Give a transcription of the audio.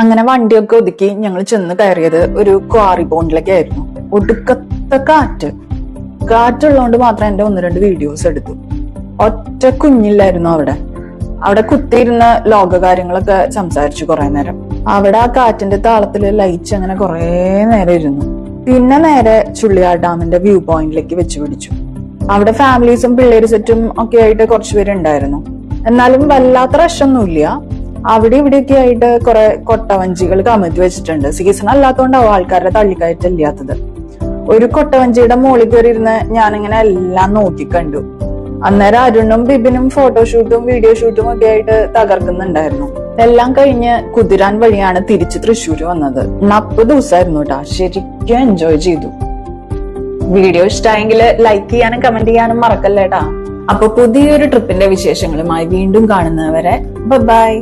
അങ്ങനെ വണ്ടിയൊക്കെ ഒതുക്കി ഞങ്ങൾ ചെന്ന് കയറിയത് ഒരു ക്വാറി പോണ്ടിലേക്കായിരുന്നു. ഒടുക്കത്തെ കാറ്റുള്ളതുകൊണ്ട് മാത്രം എന്റെ 1-2 വീഡിയോസ് എടുത്തു. ഒറ്റ കുഞ്ഞില്ലായിരുന്നു അവിടെ കുത്തിയിരുന്ന ലോകകാര്യങ്ങളൊക്കെ സംസാരിച്ചു കുറെ നേരം. അവിടെ ആ കാറ്റിന്റെ താളത്തില് ലയിച്ച് അങ്ങനെ കുറെ നേരം ഇരുന്നു. പിന്നെ നേരെ ചുള്ളിയാർ ഡാമിന്റെ വ്യൂ പോയിന്റിലേക്ക് വെച്ച് പിടിച്ചു. അവിടെ ഫാമിലീസും പിള്ളേര് സെറ്റും ഒക്കെ ആയിട്ട് കുറച്ചുപേരുണ്ടായിരുന്നു. എന്നാലും വല്ലാത്ത റഷൊന്നുമില്ല. അവിടെ ഇവിടെയൊക്കെ ആയിട്ട് കുറെ കൊട്ടവഞ്ചികൾ കമത്തി വെച്ചിട്ടുണ്ട്. സീസൺ അല്ലാത്തോണ്ടാവും ആൾക്കാരുടെ തള്ളിക്കയറ്റില്ലാത്തത്. ഒരു കൊട്ടവഞ്ചിയുടെ മുകളിൽ കയറിയിരുന്ന് ഞാനിങ്ങനെ എല്ലാം നോക്കിക്കണ്ടു. അന്നേരം അരുണും ബിബിനും ഫോട്ടോഷൂട്ടും വീഡിയോ ഷൂട്ടും ഒക്കെ ആയിട്ട് തകർക്കുന്നുണ്ടായിരുന്നു. എല്ലാം കഴിഞ്ഞ് കുതിരാൻ വഴിയാണ് തിരിച്ച് തൃശ്ശൂര് വന്നത്. 40 ദിവസമായിരുന്നു കേട്ടാ. ശരിക്കും എൻജോയ് ചെയ്തു. വീഡിയോ ഇഷ്ടമായെങ്കിൽ ലൈക്ക് ചെയ്യാനും കമന്റ് ചെയ്യാനും മറക്കല്ലേട്ടാ. അപ്പൊ പുതിയൊരു ട്രിപ്പിന്റെ വിശേഷങ്ങളുമായി വീണ്ടും കാണുന്നവരെ ബൈ.